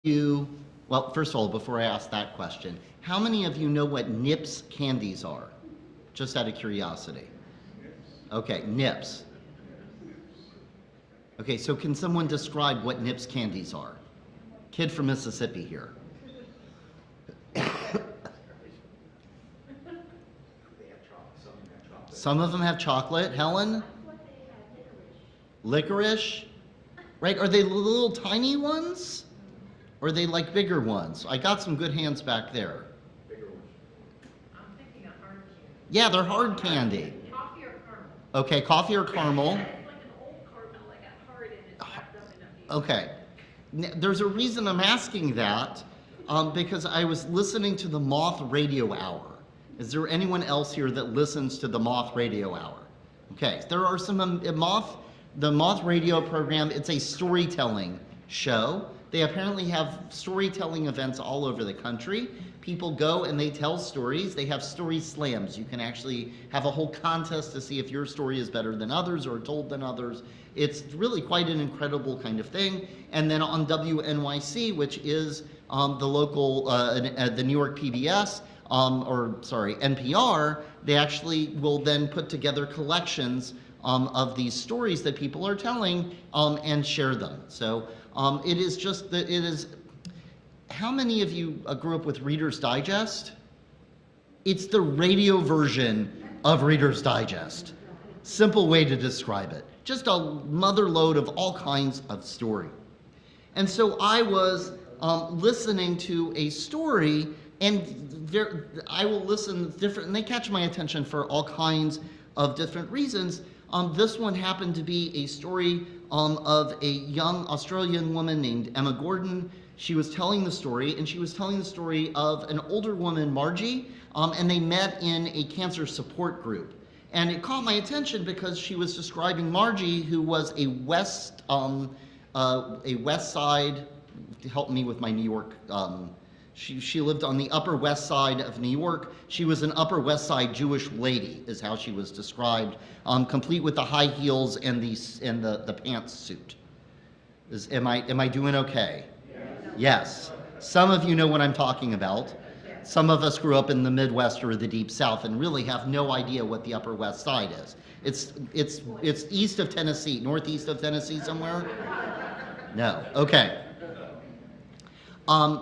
You, well, first of all, before I ask that question, how many of you know what Nips candies are? Just out of curiosity. Okay, Nips. Okay, so can someone describe what Nips candies are? Kid from Mississippi here. Some of them have chocolate. Helen? Licorice? Right, are they the little tiny ones? Or are they like bigger ones? I got some good hands back there. Bigger ones. I'm thinking of hard candy. Yeah, they're hard candy. Coffee or caramel? Okay, coffee or caramel. It's like an old caramel, like a hard and it's wrapped up in a Okay. There's a reason I'm asking that, because I was listening to the Moth Radio Hour. Is there anyone else here that listens to the Moth Radio Hour? Okay, there are some the Moth Radio program. It's a storytelling show. They apparently have storytelling events all over the country. People go and they tell stories. They have story slams. You can actually have a whole contest to see if your story is better than others or told than others. It's really quite an incredible kind of thing. And then on WNYC, which is the local, the New York PBS, NPR, they actually will then put together collections of these stories that people are telling and share them. So it is just that it is. How many of you grew up with Reader's Digest? It's the radio version of Reader's Digest. Simple way to describe it. Just a mother lode of all kinds of story. And so I was listening to a story, and I will listen different, and they catch my attention for all kinds of different reasons. This one happened to be a story of a young Australian woman named Emma Gordon. She was telling the story, and she was telling the story of an older woman, Margie, and they met in a cancer support group. And it caught my attention because she was describing Margie, who was a West Side, help me with my New York, she lived on the Upper West Side of New York. She was an Upper West Side Jewish lady, is how she was described, complete with the high heels and the pantsuit. Am I doing okay? Yes. Some of you know what I'm talking about. Some of us grew up in the Midwest or the Deep South and really have no idea what the Upper West Side is. It's east of Tennessee, northeast of Tennessee somewhere? No. Okay.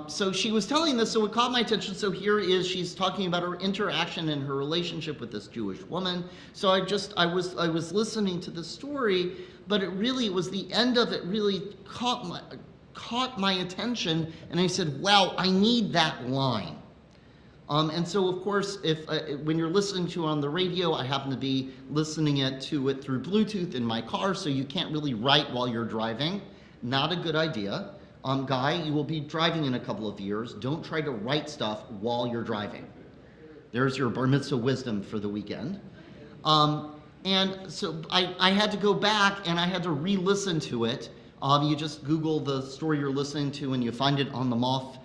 So she was telling this, so it caught my attention. So here is, she's talking about her interaction and her relationship with this Jewish woman. So I was listening to the story, but it was the end of it really caught my attention, and I said, wow, I need that line. And so, of course, when you're listening to it on the radio, I happen to be listening to it through Bluetooth in my car, so you can't really write while you're driving. Not a good idea. Guy, you will be driving in a couple of years. Don't try to write stuff while you're driving. There's your bar mitzvah wisdom for the weekend. And so I had to go back and I had to re-listen to it. You just Google the story you're listening to and you find it on the Moth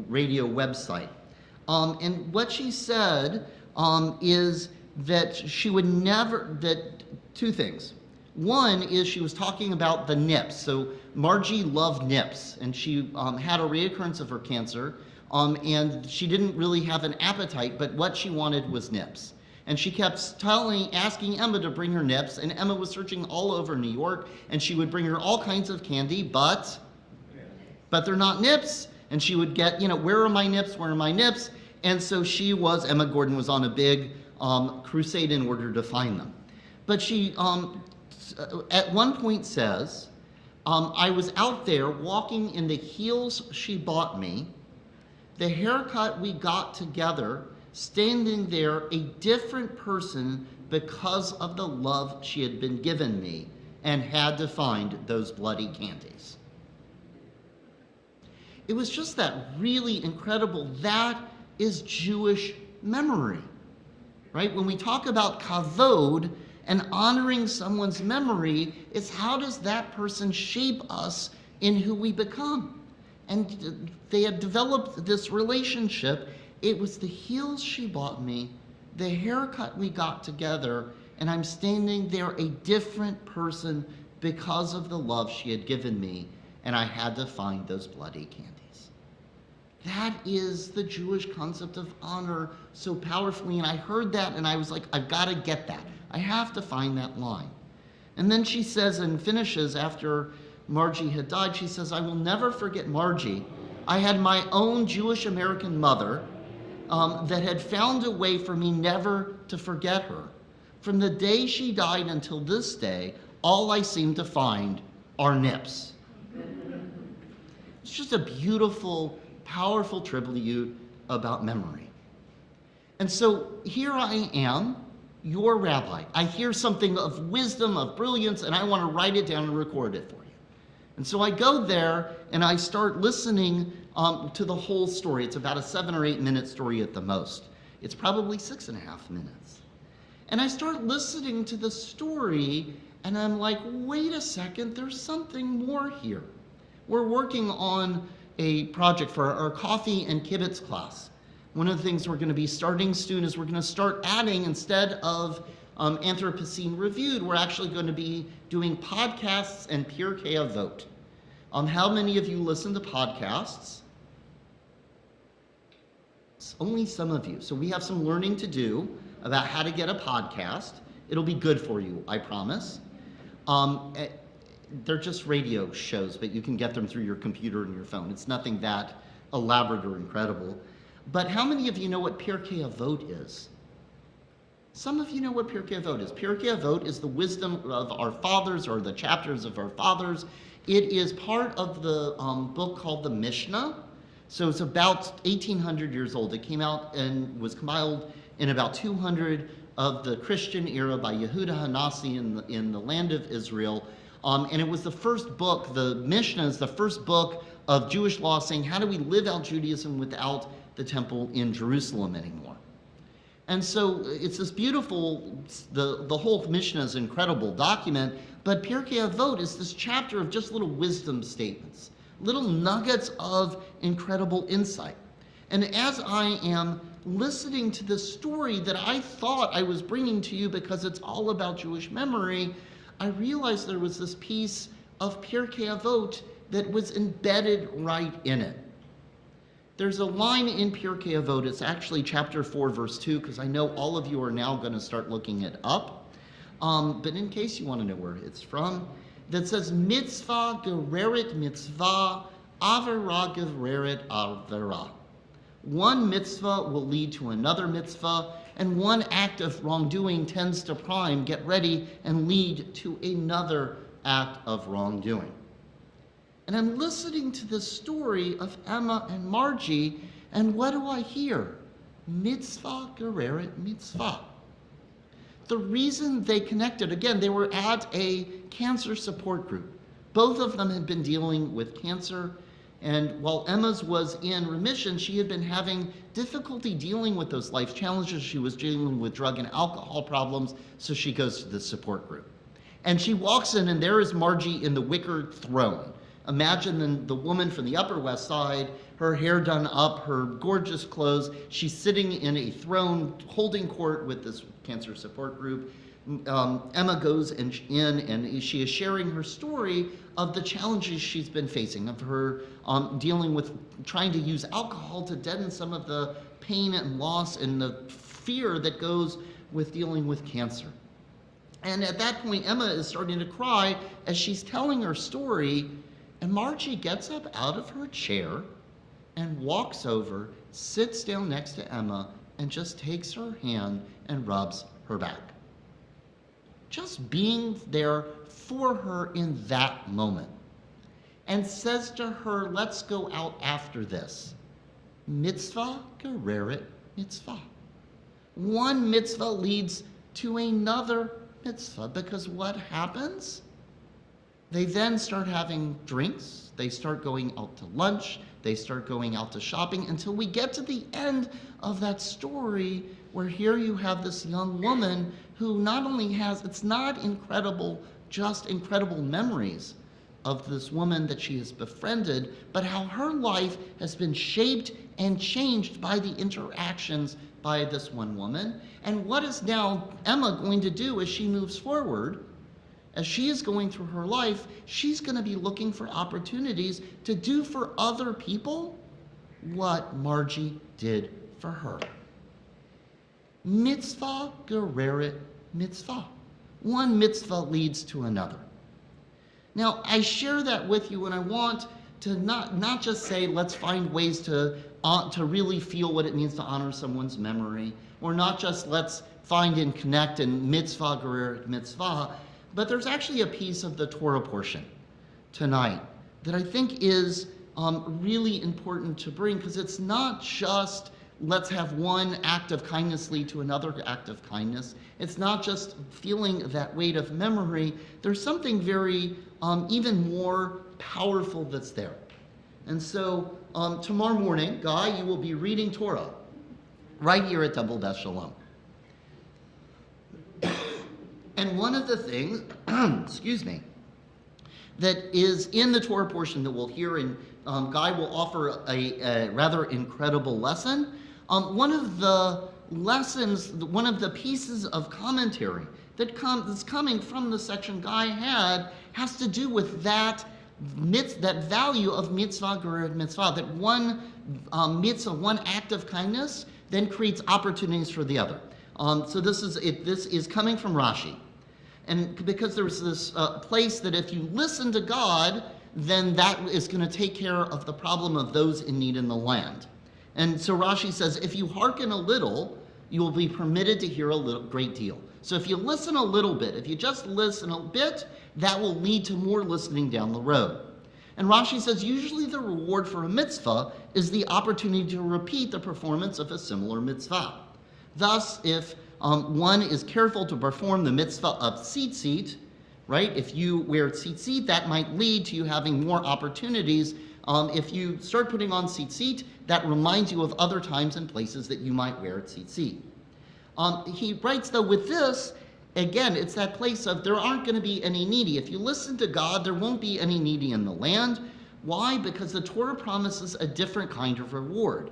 radio website. And what she said is that she would never, two things. One is she was talking about the nips. So Margie loved nips, and she had a reoccurrence of her cancer, and she didn't really have an appetite, but what she wanted was nips. And she kept asking Emma to bring her nips, and Emma was searching all over New York, and she would bring her all kinds of candy, but they're not nips. And she would get, where are my nips, where are my nips? And so Emma Gordon was on a big crusade in order to find them. But she, at one point says, I was out there walking in the heels she bought me, the haircut we got together, standing there a different person because of the love she had been given me and had to find those bloody candies. It was just that really incredible. That is Jewish memory, right? When we talk about kavod and honoring someone's memory, it's how does that person shape us in who we become? And they had developed this relationship. It was the heels she bought me, the haircut we got together, and I'm standing there a different person because of the love she had given me and I had to find those bloody candies. That is the Jewish concept of honor so powerfully, and I heard that and I was like, I've got to get that. I have to find that line. And then she says and finishes after Margie had died, she says, I will never forget Margie. I had my own Jewish American mother that had found a way for me never to forget her. From the day she died until this day, all I seem to find are nips. It's just a beautiful, powerful tribute about memory. And so here I am, your rabbi. I hear something of wisdom, of brilliance, and I want to write it down and record it for you. And so I go there and I start listening to the whole story. It's about a 7 or 8 minute story at the most. It's probably 6.5 minutes. And I start listening to the story and I'm like, wait a second, there's something more here. We're working on a project for our coffee and kibbutz class. One of the things we're going to be starting soon is we're going to start adding, instead of Anthropocene Reviewed, we're actually going to be doing podcasts and Pirkei Avot. How many of you listen to podcasts? Only some of you. So we have some learning to do about how to get a podcast. It'll be good for you, I promise. They're just radio shows, but you can get them through your computer and your phone. It's nothing that elaborate or incredible. But how many of you know what Pirkei Avot is? Some of you know what Pirkei Avot is. Pirkei Avot is the wisdom of our fathers, or the chapters of our fathers. It is part of the book called the Mishnah. So it's about 1,800 years old. It came out and was compiled in about 200 of the Christian era by Yehuda Hanasi in the land of Israel. And it was the first book, the Mishnah is the first book of Jewish law saying, how do we live out Judaism without the temple in Jerusalem anymore? And so it's this beautiful, the whole Mishnah is an incredible document, but Pirkei Avot is this chapter of just little wisdom statements, little nuggets of incredible insight. And as I am listening to this story that I thought I was bringing to you because it's all about Jewish memory, I realized there was this piece of Pirkei Avot that was embedded right in it. There's a line in Pirkei Avot, it's actually chapter 4, verse 2, because I know all of you are now going to start looking it up. But in case you want to know where it's from, that says, Mitzvah gereret mitzvah, avera gereret avera. One mitzvah will lead to another mitzvah, and one act of wrongdoing tends to prime, get ready, and lead to another act of wrongdoing. And I'm listening to the story of Emma and Margie, and what do I hear? Mitzvah gereret mitzvah. The reason they connected, again, they were at a cancer support group. Both of them had been dealing with cancer, and while Emma's was in remission, she had been having difficulty dealing with those life challenges. She was dealing with drug and alcohol problems, so she goes to the support group. And she walks in, and there is Margie in the wicker throne. Imagine the woman from the Upper West Side, her hair done up, her gorgeous clothes. She's sitting in a throne holding court with this cancer support group. Emma goes in and she is sharing her story of the challenges she's been facing, of her dealing with trying to use alcohol to deaden some of the pain and loss and the fear that goes with dealing with cancer. And at that point, Emma is starting to cry as she's telling her story, and Margie gets up out of her chair and walks over, sits down next to Emma, and just takes her hand and rubs her back. Just being there for her in that moment. And says to her, let's go out after this. Mitzvah gereret mitzvah. One mitzvah leads to another mitzvah, because what happens? They then start having drinks, they start going out to lunch, they start going out to shopping, until we get to the end of that story, where here you have this young woman who not only has, it's not incredible, just incredible memories of this woman that she has befriended, but how her life has been shaped and changed by the interactions by this one woman. And what is now Emma going to do as she moves forward? As she is going through her life, she's going to be looking for opportunities to do for other people what Margie did for her. Mitzvah gereret mitzvah. One mitzvah leads to another. Now, I share that with you, and I want to not just say, let's find ways to really feel what it means to honor someone's memory, or not just let's find and connect in mitzvah gereret mitzvah, but there's actually a piece of the Torah portion tonight that I think is really important to bring, because it's not just let's have one act of kindness lead to another act of kindness. It's not just feeling that weight of memory. There's something very even more powerful that's there. And so tomorrow morning, Guy, you will be reading Torah right here at Temple Beth Shalom. And one of the things, excuse me, that is in the Torah portion that we'll hear, and Guy will offer a rather incredible lesson. One of the lessons, one of the pieces of commentary that's coming from the section Guy had has to do with that value of mitzvah gereret mitzvah, that one mitzvah, one act of kindness, then creates opportunities for the other. So this is coming from Rashi. And because there's this place that if you listen to God, then that is going to take care of the problem of those in need in the land. And so Rashi says, if you hearken a little, you will be permitted to hear a great deal. So if you listen a little bit, if you just listen a bit, that will lead to more listening down the road. And Rashi says, usually the reward for a mitzvah is the opportunity to repeat the performance of a similar mitzvah. Thus, if one is careful to perform the mitzvah of tzitzit, right? If you wear tzitzit, that might lead to you having more opportunities. If you start putting on tzitzit, that reminds you of other times and places that you might wear tzitzit. He writes, though, with this, again, it's that place of there aren't going to be any needy. If you listen to God, there won't be any needy in the land. Why? Because the Torah promises a different kind of reward.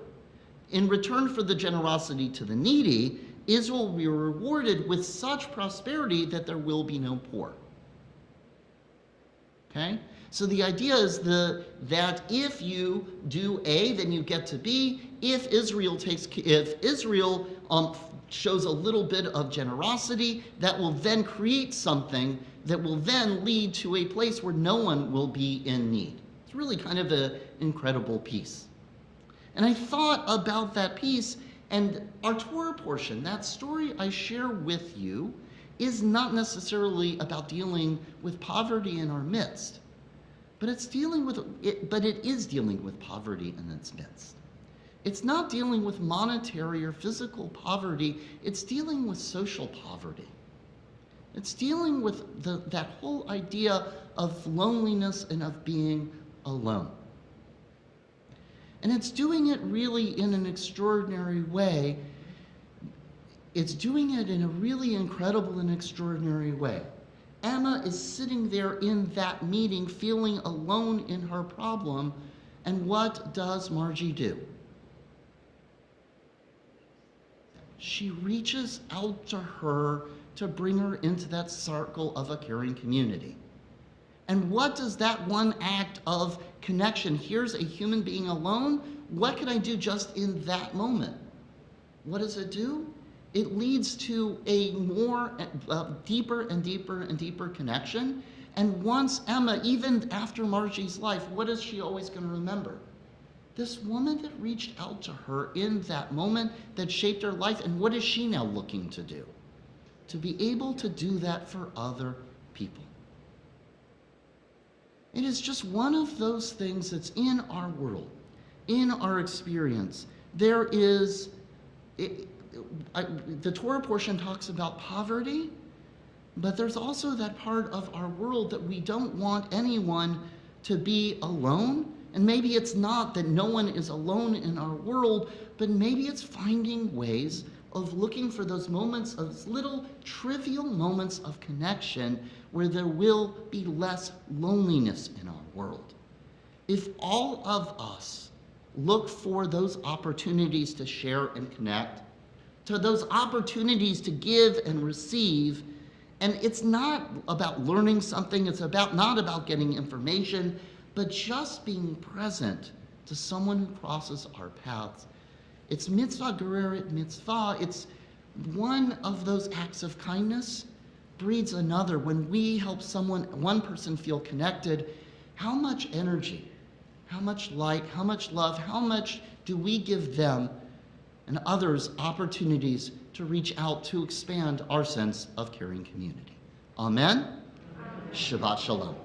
In return for the generosity to the needy, Israel will be rewarded with such prosperity that there will be no poor. Okay? So the idea is that if you do A, then you get to B. If Israel shows a little bit of generosity, that will then create something that will then lead to a place where no one will be in need. It's really kind of an incredible piece. And I thought about that piece, and our Torah portion, that story I share with you, is not necessarily about dealing with poverty in our midst, but it is dealing with poverty in its midst. It's not dealing with monetary or physical poverty, it's dealing with social poverty. It's dealing with that whole idea of loneliness and of being alone. And it's doing it really in an extraordinary way. It's doing it in a really incredible and extraordinary way. Emma is sitting there in that meeting feeling alone in her problem, and what does Margie do? She reaches out to her to bring her into that circle of a caring community. And what does that one act of connection? Here's a human being alone. What can I do just in that moment? What does it do? It leads to a more deeper and deeper and deeper connection. And once Emma, even after Margie's life, what is she always going to remember? This woman that reached out to her in that moment that shaped her life. And what is she now looking to do? To be able to do that for other people. It is just one of those things that's in our world, in our experience. There is, the Torah portion talks about poverty, but there's also that part of our world that we don't want anyone to be alone. And maybe it's not that no one is alone in our world, but maybe it's finding ways of looking for those moments, of little trivial moments of connection where there will be less loneliness in our world. If all of us look for those opportunities to share and connect, to those opportunities to give and receive, And it's not about learning something, it's not about getting information, but just being present to someone who crosses our paths. It's mitzvah gereret mitzvah. It's one of those acts of kindness breeds another. When we help one person feel connected, how much energy, how much light, how much love, how much do we give them and others opportunities to reach out to expand our sense of caring community? Amen? Shabbat Shalom.